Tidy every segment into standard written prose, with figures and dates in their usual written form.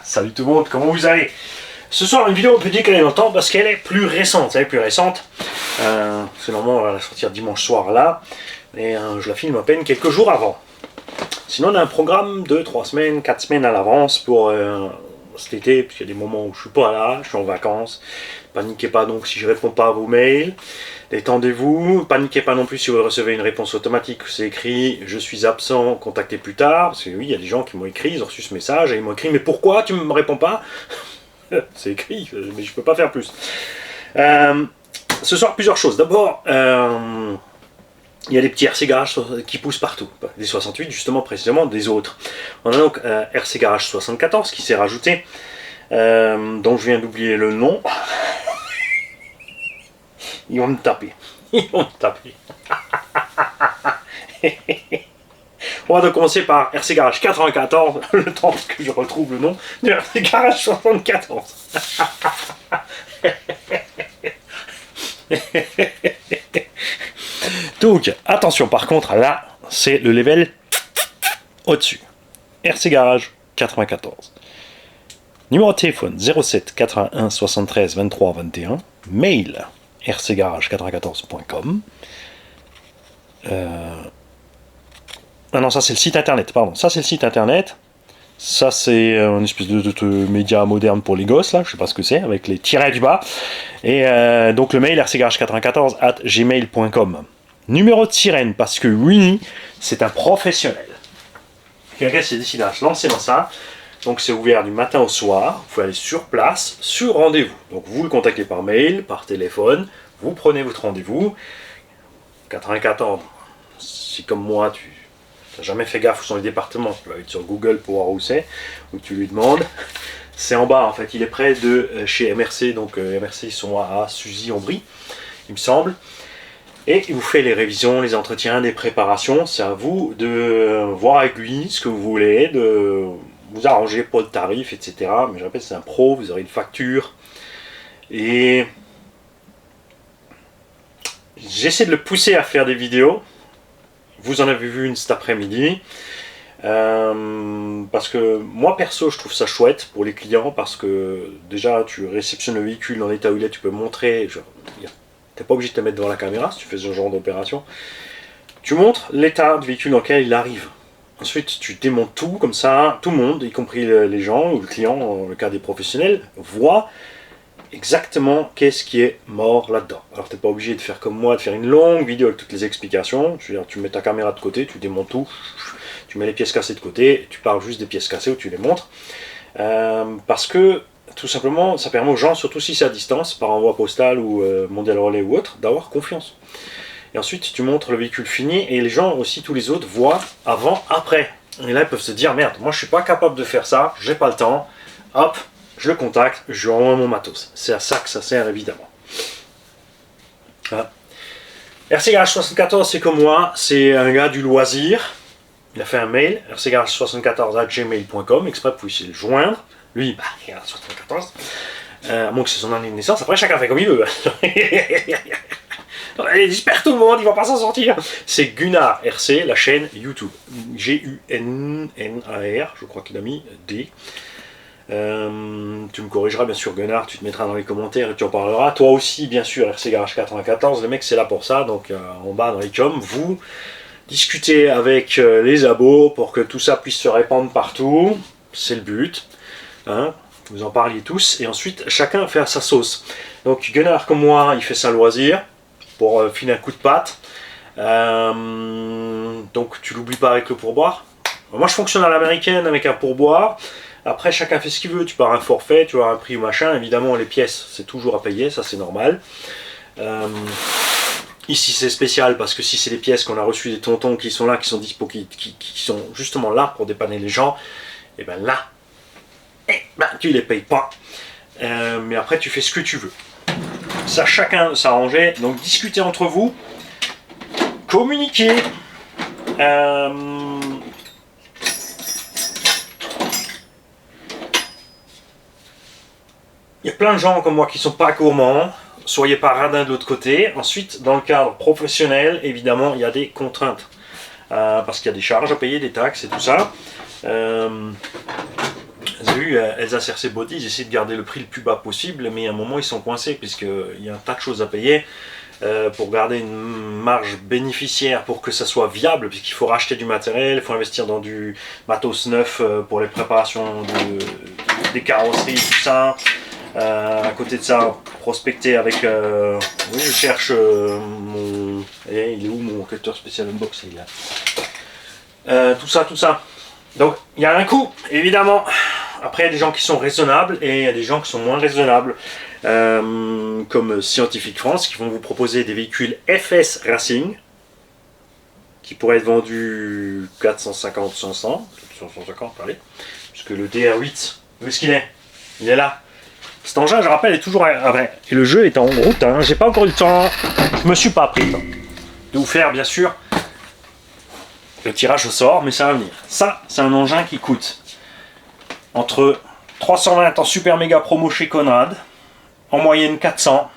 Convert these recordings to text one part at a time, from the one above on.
Salut tout le monde, comment vous allez? Ce soir, une vidéo, on peut dire qu'elle est dans le temps parce qu'elle est plus récente. Elle est plus récente. C'est normalement, on va la sortir dimanche soir là. Mais je la filme à peine quelques jours avant. Sinon, on a un programme de 3 semaines, 4 semaines à l'avance pour cet été. Parce qu'il y a des moments où je suis pas là, je suis en vacances. Paniquez pas donc si je réponds pas à vos mails. Détendez-vous. Paniquez pas non plus si vous recevez une réponse automatique. C'est écrit « Je suis absent, contactez plus tard ». Parce que oui, il y a des gens qui m'ont écrit, ils ont reçu ce message et ils m'ont écrit « Mais pourquoi tu ne me réponds pas ?» C'est écrit, mais je peux pas faire plus. Ce soir, plusieurs choses. D'abord, il y a des petits RC Garage qui poussent partout. Des 68, justement, précisément, des autres. On a donc RC Garage 74 qui s'est rajouté, dont je viens d'oublier le nom. Ils vont me taper. Ils vont me taper. On va donc commencer par RC Garage 94, le temps que je retrouve le nom de RC Garage 74. Donc, attention, par contre, là, c'est le level au-dessus. RC Garage 94. Numéro de téléphone 07 81 73 23 21. Mail rcgarage94.com. Ah non, ça c'est le site internet, pardon. Ça c'est le site internet. Ça c'est une espèce de média moderne pour les gosses, là, je sais pas ce que c'est, avec les tirets du bas. Et donc le mail rcgarage94@gmail.com. Numéro de sirène, parce que Winnie, c'est un professionnel. Quelqu'un s'est décidé à se lancer dans ça. Donc c'est ouvert du matin au soir, vous pouvez aller sur place, sur rendez-vous. Donc vous le contactez par mail, par téléphone, vous prenez votre rendez-vous. 94, si comme moi tu n'as jamais fait gaffe où sont les départements, tu vas être sur Google pour voir où c'est, où tu lui demandes. C'est en bas en fait, il est près de chez MRC, donc MRC ils sont à Suzy-en-Brie, il me semble. Et il vous fait les révisions, les entretiens, les préparations. C'est à vous de voir avec lui ce que vous voulez, de vous arranger pour le tarif, etc. Mais je répète, c'est un pro, vous aurez une facture. Et j'essaie de le pousser à faire des vidéos. Vous en avez vu une cet après-midi. Parce que moi perso, je trouve ça chouette pour les clients. Parce que déjà, tu réceptionnes le véhicule dans l'état où il est, tu peux montrer. T'es pas obligé de te mettre devant la caméra si tu fais ce genre d'opération. Tu montres l'état du véhicule dans lequel il arrive. Ensuite, tu démontes tout, comme ça, tout le monde, y compris les gens ou le client, dans le cas des professionnels, voit exactement qu'est-ce qui est mort là-dedans. Alors, tu n'es pas obligé de faire comme moi, de faire une longue vidéo avec toutes les explications. Je veux dire, tu mets ta caméra de côté, tu démontes tout, tu mets les pièces cassées de côté, tu parles juste des pièces cassées ou tu les montres. Parce que, tout simplement, ça permet aux gens, surtout si c'est à distance, par envoi postal ou mondial relais ou autre, d'avoir confiance. Et ensuite, tu montres le véhicule fini et les gens aussi, tous les autres, voient avant, après. Et là, ils peuvent se dire, merde, moi je suis pas capable de faire ça, j'ai pas le temps. Hop, je le contacte, je lui envoie mon matos. C'est à ça que ça sert, évidemment. Voilà. RC Garage 74, c'est comme moi, c'est un gars du loisir. Il a fait un mail, rcgarage74@gmail.com, exprès pour essayer de le joindre. Lui, bah, il a 74. À moins que c'est son année de naissance, après chacun fait comme il veut. Il disperse tout le monde, il va pas s'en sortir. C'est Gunnar RC, la chaîne YouTube. G-U-N-N-A-R, je crois qu'il a mis D. Tu me corrigeras bien sûr Gunnar, tu te mettras dans les commentaires et tu en parleras. Toi aussi, bien sûr, RC Garage 94, le mec c'est là pour ça. Donc en bas dans les coms, vous discutez avec les abos pour que tout ça puisse se répandre partout. C'est le but. Hein, vous en parliez tous. Et ensuite, chacun fait à sa sauce. Donc Gunnar, comme moi, il fait ça loisir. Pour filer un coup de patte. Donc tu l'oublies pas avec le pourboire. Moi je fonctionne à l'américaine avec un pourboire. Après chacun fait ce qu'il veut. Tu pars un forfait, tu as un prix ou machin. Évidemment les pièces c'est toujours à payer, ça c'est normal. Ici c'est spécial parce que si c'est des pièces qu'on a reçues des tontons qui sont là, qui sont dispo, qui sont justement là pour dépanner les gens, et ben là, tu les payes pas. Mais après tu fais ce que tu veux. Ça, chacun s'arranger, donc discutez entre vous, communiquez. Il y a plein de gens comme moi qui sont pas gourmands, soyez pas radins de l'autre côté. Ensuite, dans le cadre professionnel, évidemment, il y a des contraintes. Parce qu'il y a des charges à payer, des taxes et tout ça. Vous avez vu, Elsa CRC Body, ils essaient de garder le prix le plus bas possible, mais à un moment ils sont coincés, puisqu'il y a un tas de choses à payer. Pour garder une marge bénéficiaire, pour que ça soit viable, puisqu'il faut racheter du matériel, il faut investir dans du matos neuf pour les préparations des carrosseries, tout ça. À côté de ça, prospecter avec... oui, je cherche mon... il est où mon cutter spécial unbox? Il est là. Tout ça. Donc, il y a un coût, évidemment. Après, il y a des gens qui sont raisonnables et il y a des gens qui sont moins raisonnables. Comme Scientifique France, qui vont vous proposer des véhicules FS Racing qui pourraient être vendus 450, 500, 550, allez, puisque le DR8, où est-ce qu'il est? Il est là. Cet engin, je rappelle, est toujours vrai. Et le jeu est en route, hein. J'ai pas encore eu le temps, je me suis pas pris le temps de vous faire, bien sûr, le tirage au sort, mais ça va venir. Ça, c'est un engin qui coûte entre 320 en super méga promo chez Conrad, en moyenne 400,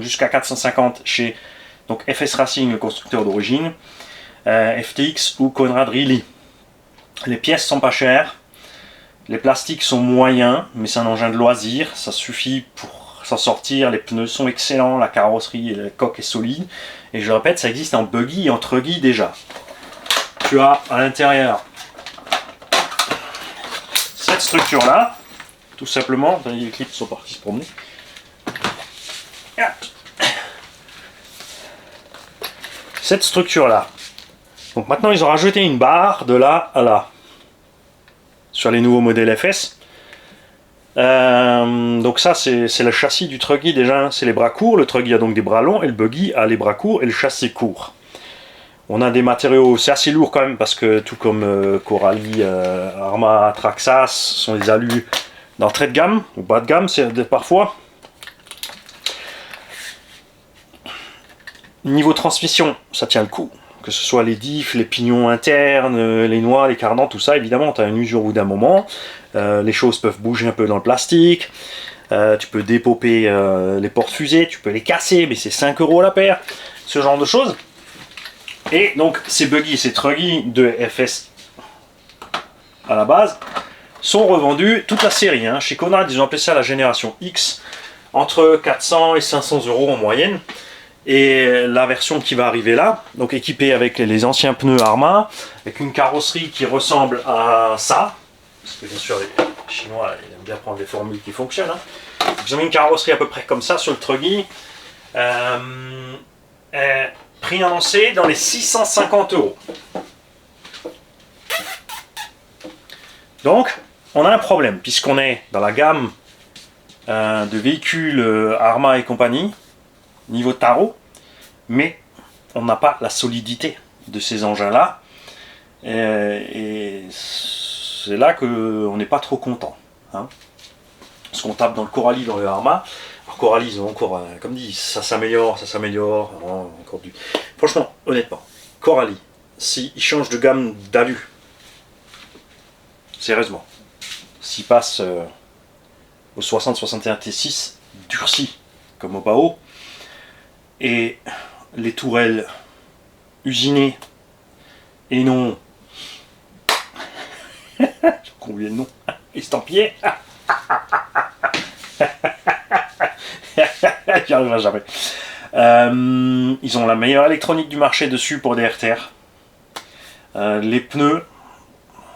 jusqu'à 450 chez donc FS Racing, le constructeur d'origine, FTX ou Conrad Reilly. Les pièces sont pas chères, les plastiques sont moyens, mais c'est un engin de loisir, ça suffit pour s'en sortir, les pneus sont excellents, la carrosserie et la coque est solide, et je répète, ça existe en buggy et en truggy déjà. Tu as à l'intérieur cette structure là, tout simplement, les clips sont partis se promener. Cette structure là. Donc maintenant ils ont rajouté une barre de là à là sur les nouveaux modèles FS. Donc ça c'est le châssis du truggy déjà, c'est les bras courts. Le truggy a donc des bras longs et le buggy a les bras courts et le châssis court. On a des matériaux, c'est assez lourd quand même parce que tout comme Coralie, Arma, Traxxas sont des alus d'entrée de gamme ou bas de gamme parfois. Niveau transmission, ça tient le coup. Que ce soit les diffs, les pignons internes, les noix, les cardans, tout ça, évidemment, tu as une usure au bout d'un moment. Les choses peuvent bouger un peu dans le plastique. Tu peux dépoper les portes-fusées, tu peux les casser, mais c'est 5 € la paire. Ce genre de choses. Et donc, ces buggy, ces truggy de FS à la base sont revendus toute la série. Hein. Chez Conrad, ils ont appelé ça la génération X, entre 400 et 500 € en moyenne. Et la version qui va arriver là, donc équipée avec les anciens pneus Arma, avec une carrosserie qui ressemble à ça, parce que bien sûr les Chinois ils aiment bien prendre des formules qui fonctionnent. Hein. Ils ont mis une carrosserie à peu près comme ça sur le truggy, prix annoncé dans les 650 €. Donc on a un problème, puisqu'on est dans la gamme de véhicules Arma et compagnie, niveau tarot, mais on n'a pas la solidité de ces engins-là, et c'est là qu'on n'est pas trop content. Hein. Parce qu'on tape dans le Coralie, dans le Arma. Alors Coralie, ils ont encore, comme dit, ça s'améliore, encore du... Franchement, honnêtement, Coralie, s'ils changent de gamme d'alu, sérieusement, s'ils passent au 60-61 T6 durci, comme au Bao, et les tourelles usinées et non combien de noms estampillés. J'y arriverai jamais. Ils ont la meilleure électronique du marché dessus pour des RTR. Les pneus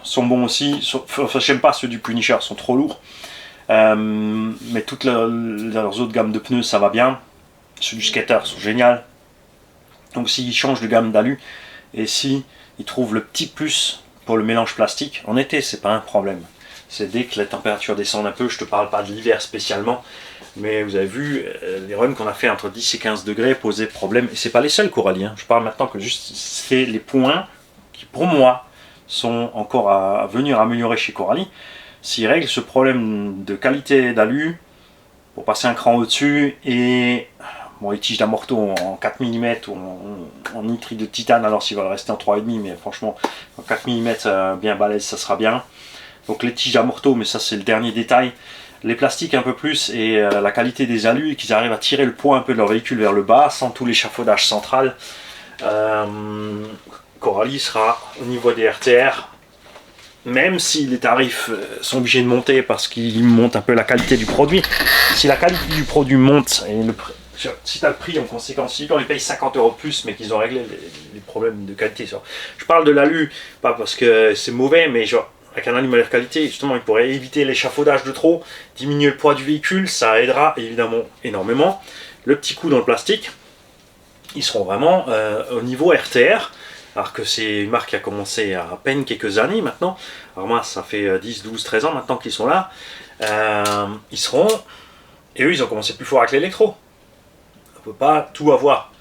sont bons aussi. Enfin, j'aime pas ceux du Punisher, sont trop lourds. Mais toutes leurs autres gammes de pneus, ça va bien. Ceux du Skater sont géniaux. Donc s'ils changent de gamme d'alu et si ils trouvent le petit plus pour le mélange plastique, en été c'est pas un problème. C'est dès que la température descend un peu, je te parle pas de l'hiver spécialement, mais vous avez vu, les runs qu'on a fait entre 10 et 15 degrés posaient problème, et c'est pas les seuls Coralie, hein. Je parle maintenant que juste c'est les points qui pour moi sont encore à venir améliorer chez Coralie. S'ils règlent ce problème de qualité d'alu, pour passer un cran au-dessus, et bon, les tiges d'amorto en 4 mm ou en nitride de titane, alors s'ils veulent rester en 3,5, mais franchement en 4 mm bien balèze, ça sera bien. Donc les tiges d'amorto, mais ça c'est le dernier détail. Les plastiques un peu plus et la qualité des alus, et qu'ils arrivent à tirer le poids un peu de leur véhicule vers le bas sans tout l'échafaudage central. Coralie sera au niveau des RTR même si les tarifs sont obligés de monter parce qu'ils montent un peu la qualité du produit, si la qualité du produit monte, et si tu as le prix en conséquence, si on les paye 50 € de plus, mais qu'ils ont réglé les problèmes de qualité. Je parle de l'alu, pas parce que c'est mauvais, mais genre, avec un alu meilleure qualité, justement, il pourrait éviter l'échafaudage de trop, diminuer le poids du véhicule, ça aidera évidemment énormément. Le petit coup dans le plastique, ils seront vraiment au niveau RTR, alors que c'est une marque qui a commencé à peine quelques années maintenant. Alors moi, ça fait 10, 12, 13 ans maintenant qu'ils sont là. Ils seront... Et eux, ils ont commencé plus fort avec l'électro. On ne peut pas tout avoir.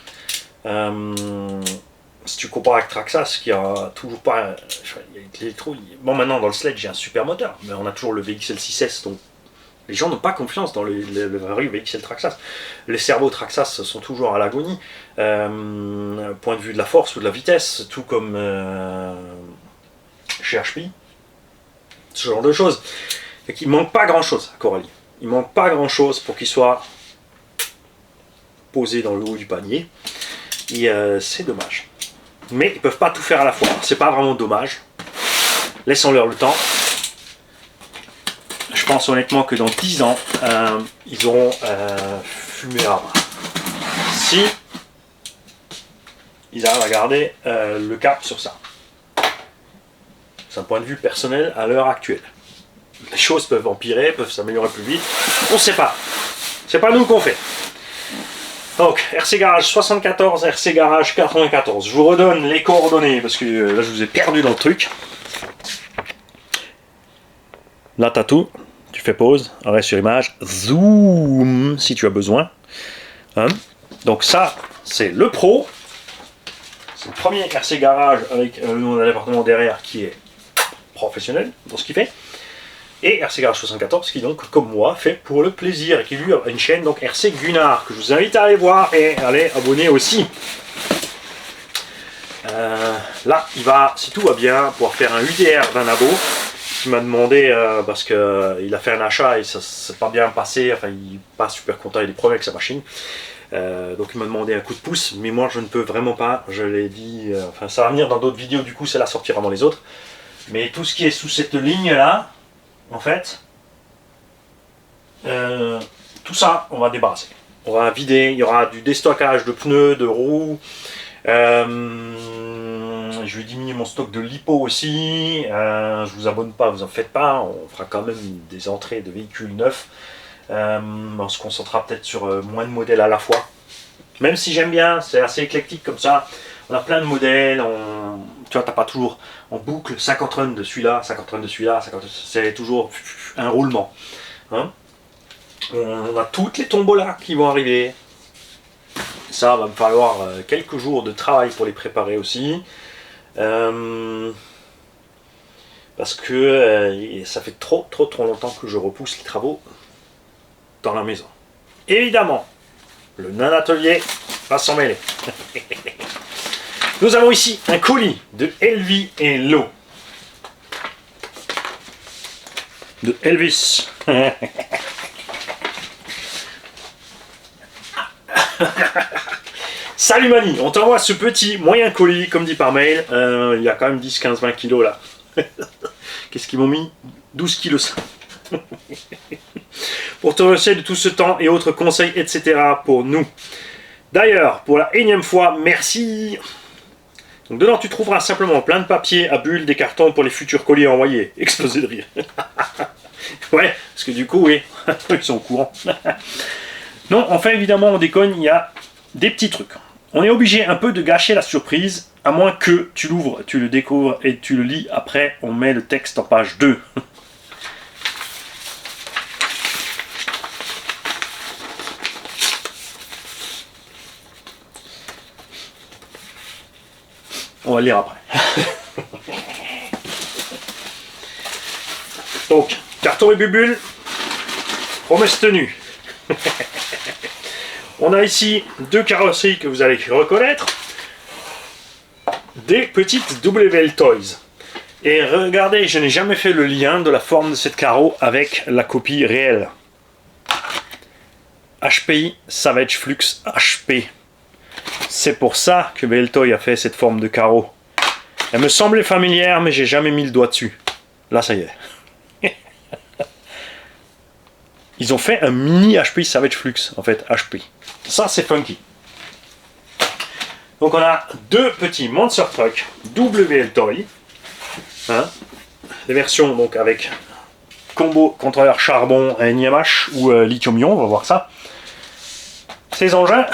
Si tu compares avec Traxxas, qui a toujours pas... l'électro, bon, maintenant, dans le Sledge, j'ai un super moteur, mais on a toujours le VXL 6S, donc les gens n'ont pas confiance dans le vrai VXL Traxxas. Les cerveaux Traxxas sont toujours à l'agonie, point de vue de la force ou de la vitesse, tout comme chez HP. Ce genre de choses. Et qu'il ne manque pas grand chose à Coralie. Il ne manque pas grand chose pour qu'il soit posé dans le haut du panier. Et c'est dommage. Mais ils ne peuvent pas tout faire à la fois. C'est pas vraiment dommage. Laissons-leur le temps. Je pense honnêtement que dans 10 ans, ils auront fumé à bras. Si ils arrivent à garder le cap sur ça. C'est un point de vue personnel à l'heure actuelle. Les choses peuvent empirer, peuvent s'améliorer plus vite. On ne sait pas. C'est pas nous qu'on fait. Donc, RC Garage 74, RC Garage 94. Je vous redonne les coordonnées parce que là, je vous ai perdu dans le truc. Là, t'as tout. Tu fais pause, arrêt sur image, zoom si tu as besoin. Hein? Donc ça, c'est le Pro. C'est le premier RC Garage avec le nom d'un département derrière qui est professionnel dans ce qu'il fait. Et RC Garage 74 qui donc, comme moi, fait pour le plaisir et qui lui a une chaîne donc RC Gunnar que je vous invite à aller voir et à aller abonner aussi. Là, il va, si tout va bien, pouvoir faire un UDR d'un abo. Il m'a demandé parce qu'il a fait un achat et ça s'est pas bien passé, enfin il n'est pas super content, il a des problèmes avec sa machine. Donc il m'a demandé un coup de pouce, mais moi je ne peux vraiment pas, je l'ai dit, enfin ça va venir dans d'autres vidéos, du coup celle-là sortira avant les autres. Mais tout ce qui est sous cette ligne là, en fait, tout ça on va débarrasser. On va vider, il y aura du déstockage de pneus, de roues. Je vais diminuer mon stock de lipo aussi. Je vous abonne pas, vous en faites pas. On fera quand même des entrées de véhicules neufs. On se concentrera peut-être sur moins de modèles à la fois. Même si j'aime bien, c'est assez éclectique comme ça. On a plein de modèles. Tu vois, t'as pas toujours en boucle 50 runs de celui-là, 50 runs de celui-là. C'est toujours un roulement. Hein, on a toutes les tombolas qui vont arriver. Ça va me falloir quelques jours de travail pour les préparer aussi. Parce que ça fait trop longtemps que je repousse les travaux dans la maison. Évidemment, le nan atelier va s'en mêler. Nous avons ici un colis de Elvi et Lo. De Elvis. Salut Mani, on t'envoie ce petit moyen colis, comme dit par mail. Il y a quand même 10, 15, 20 kilos là. Qu'est-ce qu'ils m'ont mis? 12 kilos. Pour te remercier de tout ce temps et autres conseils, etc. pour nous. D'ailleurs, pour la énième fois, merci. Donc dedans, tu trouveras simplement plein de papiers à bulles, des cartons pour les futurs colis envoyés. Explosé de rire. Ouais, parce que du coup, oui, ils sont au courant. Non, enfin, évidemment, on déconne, il y a des petits trucs. On est obligé un peu de gâcher la surprise, à moins que tu l'ouvres, tu le découvres et tu le lis. Après, on met le texte en page 2. On va le lire après. Donc, carton et bubule, promesse tenue. On a ici deux carrosseries que vous allez reconnaître. Des petites WL Toys. Et regardez, je n'ai jamais fait le lien de la forme de cette carreau avec la copie réelle. HPI Savage Flux HP. C'est pour ça que WL Toy a fait cette forme de carreau. Elle me semblait familière, mais j'ai jamais mis le doigt dessus. là ça y est. Ils ont fait un mini HP Savage Flux, en fait, HP. Ça, c'est funky. Donc, on a deux petits Monster Truck WL Toy. Hein, des versions donc avec combo contrôleur charbon NIMH ou lithium-ion, on va voir ça. Ces engins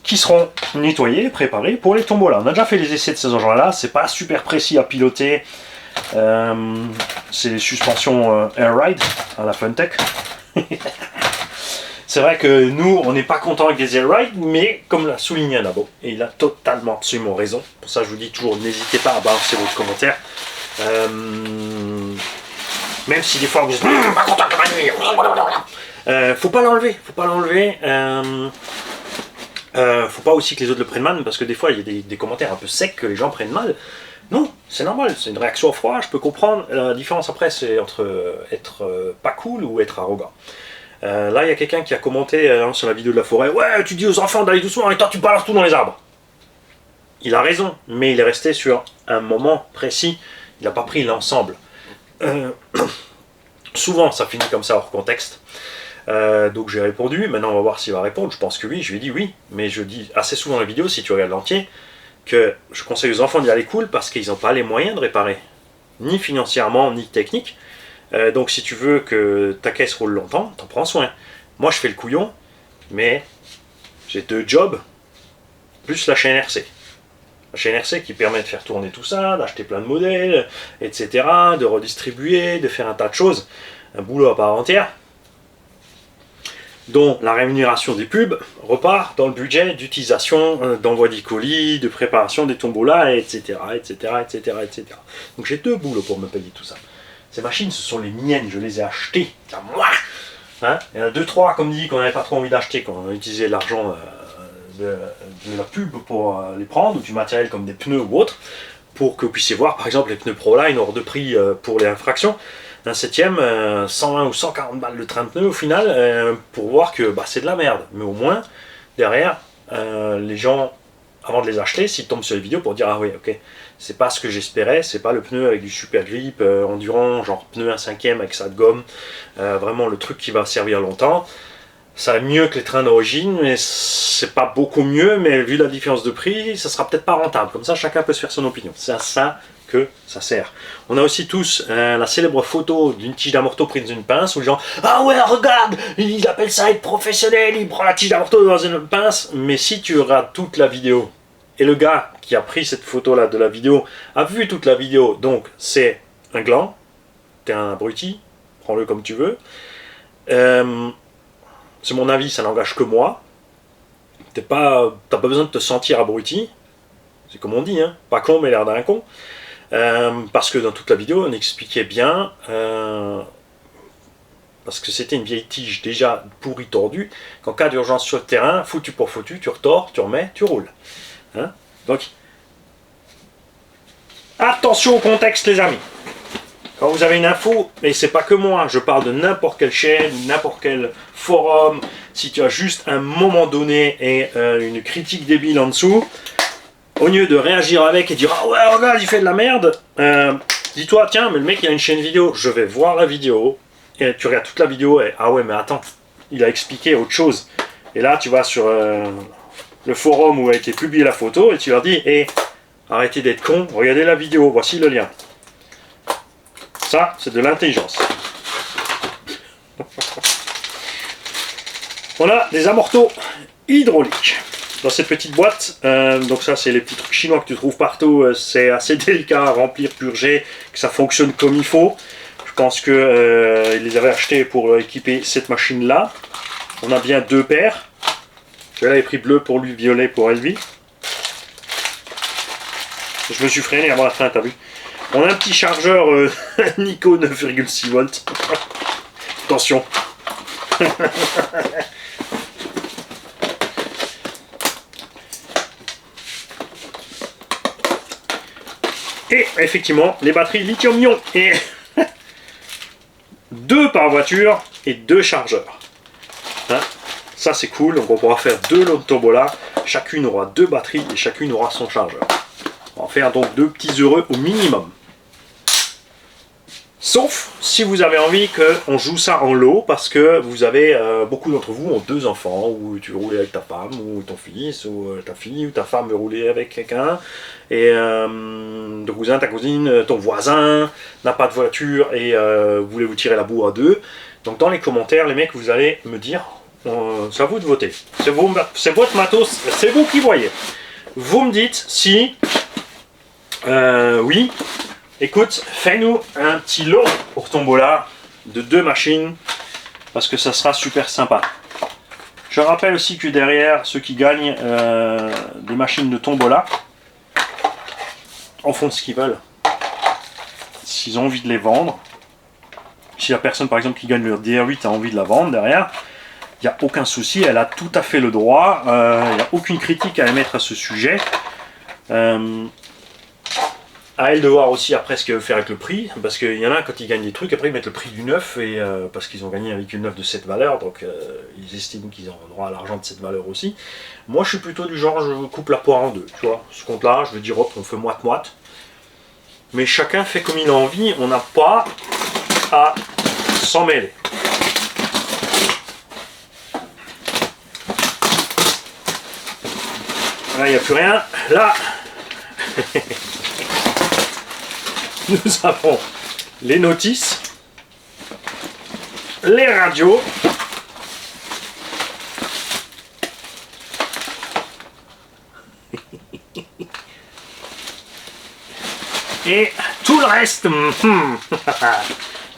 qui seront nettoyés, préparés pour les tombolas. On a déjà fait les essais de ces engins-là, c'est pas super précis à piloter. C'est des suspensions Air Ride à la Funtech. C'est vrai que nous, on n'est pas content avec des Air Ride, mais comme l'a souligné Nabo, et il a totalement, absolument raison. Pour ça, je vous dis toujours, n'hésitez pas à balancer vos commentaires. Même si des fois vous êtes pas content de ma nuit, faut pas l'enlever, faut pas l'enlever. Faut pas aussi que les autres le prennent mal, parce que des fois il y a des commentaires un peu secs que les gens prennent mal. Non, c'est normal, c'est une réaction au froid, je peux comprendre. La différence après, c'est entre être pas cool ou être arrogant. Là, il y a quelqu'un qui a commenté sur la vidéo de la forêt, ouais, tu dis aux enfants d'aller doucement et toi tu balances tout dans les arbres. Il a raison, mais il est resté sur un moment précis, il n'a pas pris l'ensemble. Souvent, ça finit comme ça hors contexte. Donc j'ai répondu, maintenant on va voir s'il va répondre, je pense que oui, je lui ai dit oui, mais je dis assez souvent dans la vidéo, si tu regardes l'entier, que je conseille aux enfants d'y aller cool parce qu'ils n'ont pas les moyens de réparer, ni financièrement, ni technique. Donc si tu veux que ta caisse roule longtemps, t'en prends soin. Moi je fais le couillon, mais j'ai 2 jobs, plus la chaîne RC. La chaîne RC qui permet de faire tourner tout ça, d'acheter plein de modèles, etc., de redistribuer, de faire un tas de choses. Un boulot à part entière, dont la rémunération des pubs repart dans le budget d'utilisation, d'envoi des colis, de préparation des tombolas, etc., etc., etc., etc. Donc j'ai 2 boulots pour me payer tout ça. Ces machines, ce sont les miennes, je les ai achetées, c'est à moi. Hein, il y en a 2-3, comme dit, qu'on n'avait pas trop envie d'acheter, quand on a utilisé l'argent de la pub pour les prendre, ou du matériel comme des pneus ou autre, pour que vous puissiez voir, par exemple, les pneus Proline hors de prix pour les infractions. Un 7ème, 120 ou 140 balles de train de pneus au final, pour voir que bah, c'est de la merde. Mais au moins, derrière, les gens, avant de les acheter, s'ils tombent sur les vidéos pour dire ah oui, ok, c'est pas ce que j'espérais, c'est pas le pneu avec du super grip, endurant, genre pneu 1/5 avec sa gomme, vraiment le truc qui va servir longtemps. Ça va mieux que les trains d'origine, mais c'est pas beaucoup mieux, mais vu la différence de prix, ça sera peut-être pas rentable. Comme ça, chacun peut se faire son opinion. C'est à ça que ça sert. On a aussi tous la célèbre photo d'une tige d'amorto prise dans une pince où les gens « Ah ouais, regarde, il appelle ça être professionnel, il prend la tige d'amorto dans une pince. » Mais si tu regardes toute la vidéo, et le gars qui a pris cette photo-là de la vidéo a vu toute la vidéo, donc c'est un gland, t'es un abruti, prends-le comme tu veux. C'est mon avis, ça n'engage que moi. T'as pas besoin de te sentir abruti. C'est comme on dit, hein, pas con mais l'air d'un con. Parce que dans toute la vidéo, on expliquait bien, parce que c'était une vieille tige déjà pourrie, tordue, qu'en cas d'urgence sur le terrain, foutu pour foutu, tu retors, tu remets, tu roules. Hein, donc, attention au contexte les amis. Quand vous avez une info, et c'est pas que moi, je parle de n'importe quelle chaîne, n'importe quel forum, si tu as juste un moment donné et une critique débile en dessous, au lieu de réagir avec et dire ah ouais regarde il fait de la merde, dis-toi tiens mais le mec il a une chaîne vidéo, je vais voir la vidéo, et tu regardes toute la vidéo et ah ouais mais attends, il a expliqué autre chose. Et là tu vas sur le forum où a été publiée la photo et tu leur dis hey, arrêtez d'être con, regardez la vidéo, voici le lien. Ça, c'est de l'intelligence. On a des amortos hydrauliques dans cette petite boîte. Donc ça, c'est les petits trucs chinois que tu trouves partout. C'est assez délicat à remplir, purger, que ça fonctionne comme il faut. Je pense que ils les avaient achetés pour équiper cette machine-là. On a bien 2 paires. Celui-là est pris bleu pour lui, violet pour Elvie. Je me suis freiné avant la fin, t'as vu? On a un petit chargeur Nico 9,6 volts. Attention. Et effectivement, les batteries lithium-ion. Et 2 par voiture et 2 chargeurs. Hein, ça c'est cool, donc on pourra faire 2 lots de tombola. Chacune aura 2 batteries et chacune aura son chargeur. On va en faire donc 2 petits heureux au minimum. Sauf si vous avez envie qu'on joue ça en lot, parce que vous avez, beaucoup d'entre vous ont 2 enfants, ou tu veux rouler avec ta femme, ou ton fils, ou ta fille, ou ta femme veut rouler avec quelqu'un, et ton cousin, ta cousine, ton voisin n'a pas de voiture, et vous voulez vous tirer la bourre à 2. Donc dans les commentaires, les mecs, vous allez me dire, c'est à vous de voter. C'est votre matos, c'est vous qui voyez. Vous me dites si, oui, écoute, fais-nous un petit lot pour Tombola de 2 machines, parce que ça sera super sympa. Je rappelle aussi que derrière, ceux qui gagnent des machines de Tombola en font ce qu'ils veulent. S'ils ont envie de les vendre, si la personne par exemple qui gagne le DR8 a envie de la vendre derrière, il n'y a aucun souci, elle a tout à fait le droit, il n'y a aucune critique à émettre à ce sujet. À elle de voir aussi après ce qu'elle veut faire avec le prix, parce qu'il y en a quand ils gagnent des trucs, après ils mettent le prix du neuf, et, parce qu'ils ont gagné un véhicule neuf de cette valeur, donc ils estiment qu'ils ont droit à l'argent de cette valeur aussi. Moi je suis plutôt du genre, je coupe la poire en 2, tu vois, ce compte là, je veux dire hop, on fait moite-moite, mais chacun fait comme il a envie, on n'a pas à s'en mêler. Là il n'y a plus rien, là nous avons les notices, les radios, et tout le reste.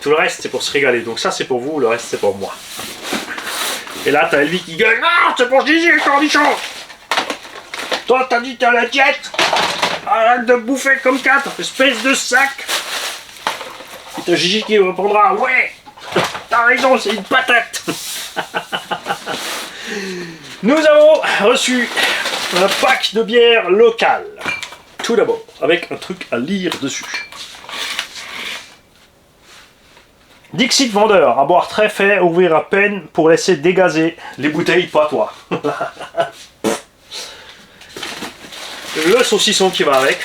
Tout le reste c'est pour se régaler, donc ça c'est pour vous, le reste c'est pour moi. Et là t'as Elvie qui gueule, non c'est pour Gigi le cornichon. Toi t'as dit t'es à la diète. Arrête de bouffer comme 4, espèce de sac. Et t'as Gigi qui répondra, ouais, t'as raison, c'est une patate. Nous avons reçu un pack de bière locale. Tout d'abord, avec un truc à lire dessus. Dixit vendeur, à boire très fait, ouvrir à peine pour laisser dégazer les bouteilles patois. Le saucisson qui va avec.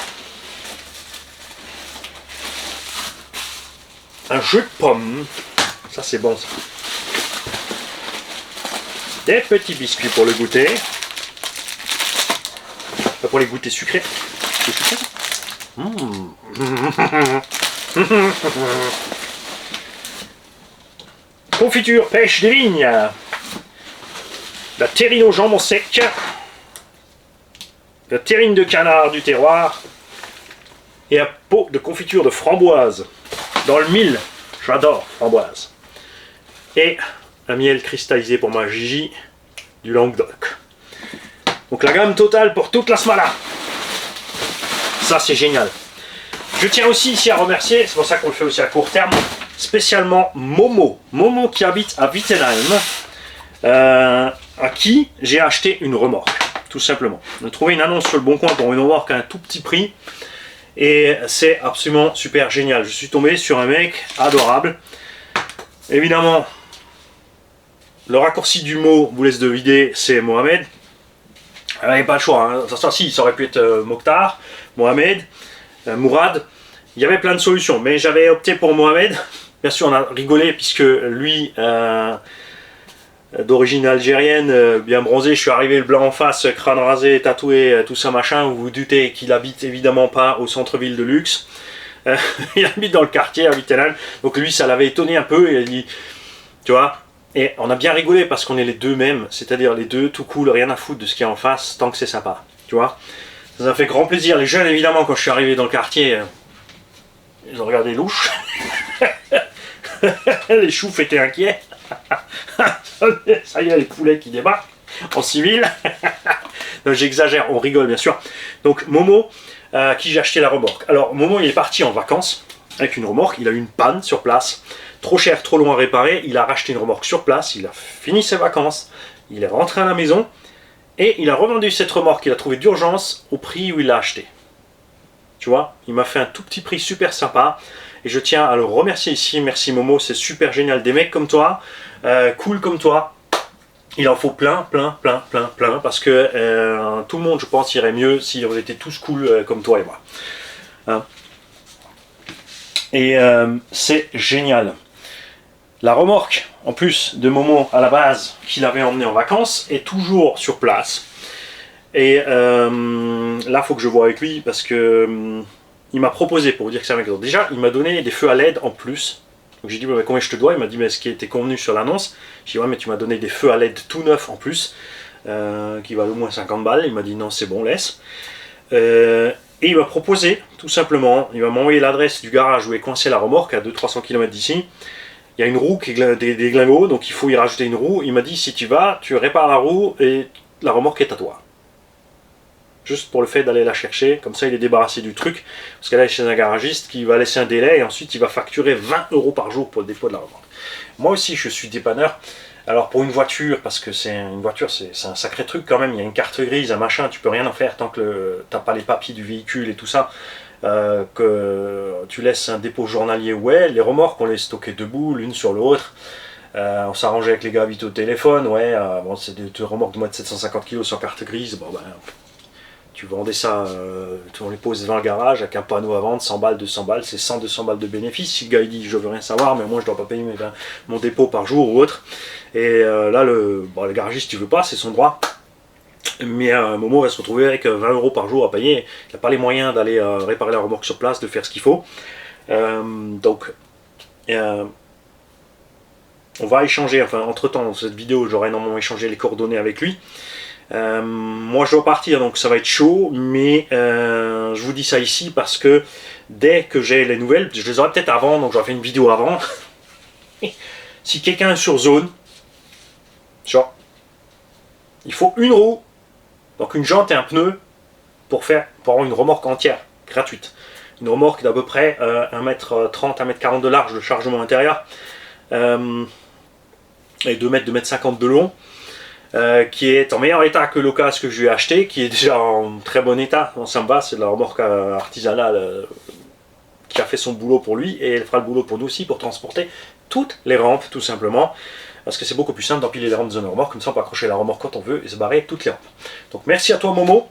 Un jus de pomme. Ça c'est bon ça. Des petits biscuits pour le goûter. Pas pour les goûter sucrés. C'est sucré ça. Confiture pêche des vignes. La terrine au jambon sec. La terrine de canard du terroir. Et un pot de confiture de framboise. Dans le mille. J'adore framboise. Et un miel cristallisé pour ma Gigi du Languedoc. Donc la gamme totale pour toute la smala. Ça c'est génial. Je tiens aussi ici à remercier, c'est pour ça qu'on le fait aussi à court terme, spécialement Momo. Momo qui habite à Wittenheim, à qui j'ai acheté une remorque, tout simplement. On a trouvé une annonce sur le Bon Coin pour une remorque à un tout petit prix. Et c'est absolument super génial. Je suis tombé sur un mec adorable. Évidemment, le raccourci du mot vous laisse deviner, c'est Mohamed. Il n'y avait pas le choix. Hein. Si, ça aurait pu être Mokhtar, Mohamed, Mourad. Il y avait plein de solutions, mais j'avais opté pour Mohamed. Bien sûr, on a rigolé puisque lui, d'origine algérienne, bien bronzé, je suis arrivé le blanc en face, crâne rasé, tatoué, tout ça machin. Vous vous doutez qu'il habite évidemment pas au centre-ville de luxe. Il habite dans le quartier à Wittenheim. Donc lui, ça l'avait étonné un peu. Il a dit, tu vois. Et on a bien rigolé parce qu'on est les deux mêmes, c'est-à-dire les deux, tout cool, rien à foutre de ce qu'il y a en face, tant que c'est sympa, tu vois. Ça nous a fait grand plaisir. Les jeunes, évidemment, quand je suis arrivé dans le quartier, ils ont regardé louche. Les choufs étaient inquiets. Ça y est, les poulets qui débarquent en civil. J'exagère, on rigole bien sûr. Donc Momo, à qui j'ai acheté la remorque. Alors Momo, il est parti en vacances avec une remorque, il a eu une panne sur place. Trop cher, trop loin à réparer, il a racheté une remorque sur place, il a fini ses vacances, il est rentré à la maison et il a revendu cette remorque qu'il a trouvé d'urgence au prix où il l'a acheté. Tu vois, il m'a fait un tout petit prix super sympa et je tiens à le remercier ici. Merci Momo, c'est super génial. Des mecs comme toi, cool comme toi, il en faut plein parce que tout le monde, je pense, irait mieux si on était tous cool comme toi et moi. Hein. Et c'est génial. La remorque, en plus de Momo à la base, qu'il avait emmené en vacances, est toujours sur place. Et là, il faut que je vois avec lui parce que il m'a proposé, pour vous dire que c'est un mec. Déjà, il m'a donné des feux à LED en plus. Donc j'ai dit, mais combien je te dois? Il m'a dit, mais ce qui était convenu sur l'annonce. J'ai dit, ouais, mais tu m'as donné des feux à LED tout neufs en plus, qui valent au moins 50 balles. Il m'a dit, non, c'est bon, laisse. Et il m'a proposé, tout simplement, il va m'envoyer l'adresse du garage où est coincée la remorque à 200-300 km d'ici. Il y a une roue qui est des glingos, donc il faut y rajouter une roue. Il m'a dit, si tu vas, tu répares la roue et la remorque est à toi. Juste pour le fait d'aller la chercher, comme ça il est débarrassé du truc, parce qu'elle est chez un garagiste qui va laisser un délai et ensuite il va facturer 20 € par jour pour le dépôt de la remorque. Moi aussi je suis dépanneur, alors pour une voiture, parce que c'est une voiture, c'est un sacré truc quand même, il y a une carte grise, un machin, tu peux rien en faire tant que t'as pas les papiers du véhicule et tout ça, que tu laisses un dépôt journalier, ouais, les remorques on les stockait debout, l'une sur l'autre. On s'arrangeait avec les gars vite au téléphone, ouais, bon, c'est des remorques de moins de 750 kg sur carte grise, bon ben... Tu vendais ça, on les pose devant le garage avec un panneau à vendre, 100 balles, 200 balles, c'est 100-200 balles de bénéfice. Si le gars il dit je veux rien savoir, mais moi je dois pas payer mon dépôt par jour ou autre. Et là, le garagiste il veut pas, c'est son droit. Mais Momo va se retrouver avec 20 € par jour à payer. Il n'a pas les moyens d'aller réparer la remorque sur place, de faire ce qu'il faut. Donc, on va échanger, enfin entre temps dans cette vidéo j'aurai normalement échangé les coordonnées avec lui. Moi je dois partir donc ça va être chaud, mais je vous dis ça ici parce que dès que j'ai les nouvelles, je les aurai peut-être avant, donc j'aurai fait une vidéo avant. Si quelqu'un est sur zone, genre, il faut une roue, donc une jante et un pneu pour avoir une remorque entière, gratuite. Une remorque d'à peu près 1m30, 1m40 de large de chargement intérieur et 2m50 de long. Qui est en meilleur état que l'occasion que je lui ai acheté, qui est déjà en très bon état. Bon, ça me va, c'est de la remorque artisanale qui a fait son boulot pour lui et elle fera le boulot pour nous aussi pour transporter toutes les rampes tout simplement. Parce que c'est beaucoup plus simple d'empiler les rampes dans une remorque, comme ça on peut accrocher la remorque quand on veut et se barrer toutes les rampes. Donc merci à toi Momo,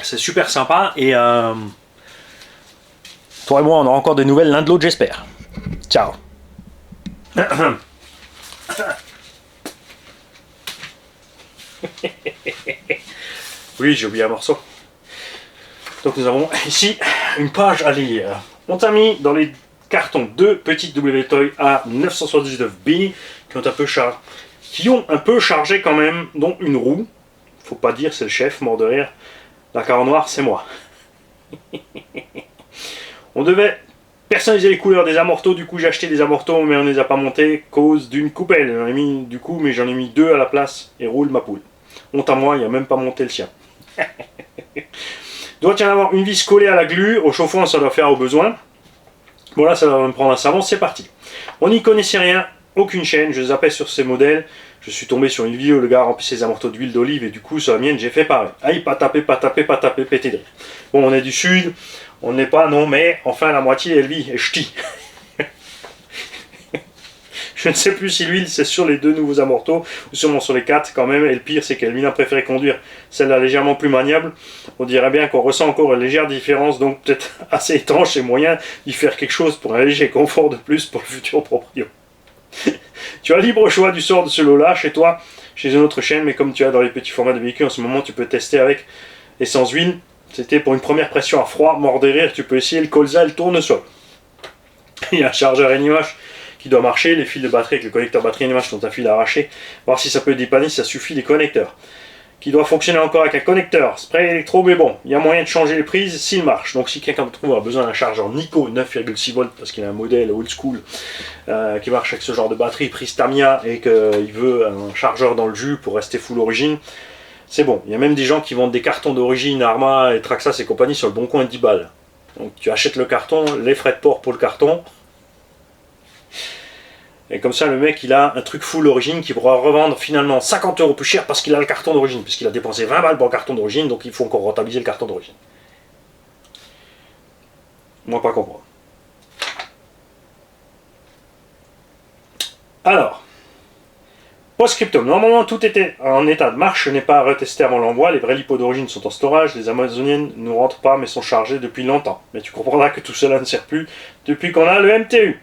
c'est super sympa et toi et moi on aura encore des nouvelles l'un de l'autre j'espère. Ciao. Oui, j'ai oublié un morceau. Donc nous avons ici une page à lire. On t'a mis dans les cartons deux petites WToy A979B qui ont un peu chargé quand même, dont une roue. Faut pas dire, c'est le chef, mort de rire. La carre noire, c'est moi. On devait personnaliser les couleurs des amortos, du coup j'ai acheté des amortos mais on ne les a pas montés cause d'une coupelle. J'en ai mis du coup, mais j'en ai mis deux à la place et roule ma poule. Honte à moi, il n'a même pas monté le sien. Doit y en avoir une vis collée à la glu, au chauffant ça doit faire au besoin. Bon là ça va me prendre un savon, c'est parti. On n'y connaissait rien, aucune chaîne, je zappais sur ces modèles. Je suis tombé sur une vidéo, le gars remplit ses amortos d'huile d'olive et du coup sur la mienne j'ai fait pareil. Aïe, pas taper, pété de rire. Bon on est du sud, on n'est pas, non mais enfin la moitié elle vit et ch'ti. Je ne sais plus si l'huile c'est sur les deux nouveaux amortos ou sûrement sur les quatre quand même. Et le pire c'est qu'Elvin a préféré conduire celle-là légèrement plus maniable. On dirait bien qu'on ressent encore une légère différence, donc peut-être assez étanche et moyen d'y faire quelque chose pour un léger confort de plus pour le futur proprio. Tu as libre choix du sort de ce lot-là chez toi, chez une autre chaîne, mais comme tu as dans les petits formats de véhicules en ce moment, tu peux tester avec et sans huile. C'était pour une première pression à froid, mort de rire, tu peux essayer le colza et le tournesol. Il y a un chargeur NiMH qui doit marcher, les fils de batterie avec le connecteur batterie NiMH sont un fil arraché, voir si ça peut dépanner, si ça suffit, les connecteurs. Qui doit fonctionner encore avec un connecteur, spray électro, mais bon, il y a moyen de changer les prises s'il marche. Donc si quelqu'un de vous a besoin d'un chargeur Nico 9,6 volts, parce qu'il a un modèle old school qui marche avec ce genre de batterie, prise Tamiya, et qu'il veut un chargeur dans le jus pour rester full origine, c'est bon. Il y a même des gens qui vendent des cartons d'origine, Arma et Traxxas et compagnie sur le bon coin 10 balles. Donc tu achètes le carton, les frais de port pour le carton, et comme ça le mec il a un truc full origine qui pourra revendre finalement 50 € plus cher parce qu'il a le carton d'origine, puisqu'il a dépensé 20 balles pour le carton d'origine, donc il faut encore rentabiliser le carton d'origine. Moi pas comprendre. Post-scriptum, normalement tout était en état de marche, ce n'est pas à retester avant l'envoi, les vrais lipos d'origine sont en storage, les amazoniennes ne rentrent pas mais sont chargées depuis longtemps. Mais tu comprendras que tout cela ne sert plus depuis qu'on a le MTU.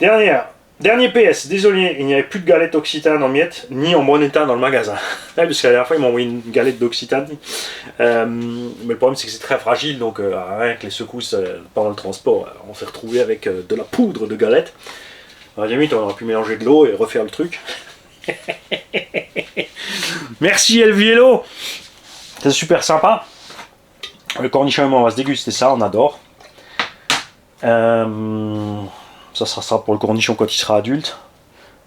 Dernier PS, désolé, il n'y avait plus de galettes Occitane en miettes, ni en bon état dans le magasin. Parce que la dernière fois, ils m'ont envoyé une galette d'Occitane. Mais le problème, c'est que c'est très fragile, donc rien que les secousses pendant le transport, on s'est retrouvé avec de la poudre de galette. À la limite, on aurait pu mélanger de l'eau et refaire le truc. Merci Elviello, c'est super sympa. Le cornichon, on va se déguster ça, on adore. Ça sera pour le cornichon quand il sera adulte.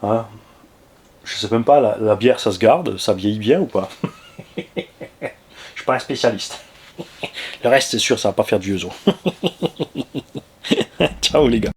Hein, je sais même pas, la bière ça se garde, ça vieillit bien ou pas? Je suis pas un spécialiste. Le reste c'est sûr ça va pas faire de vieux os. Ciao les gars.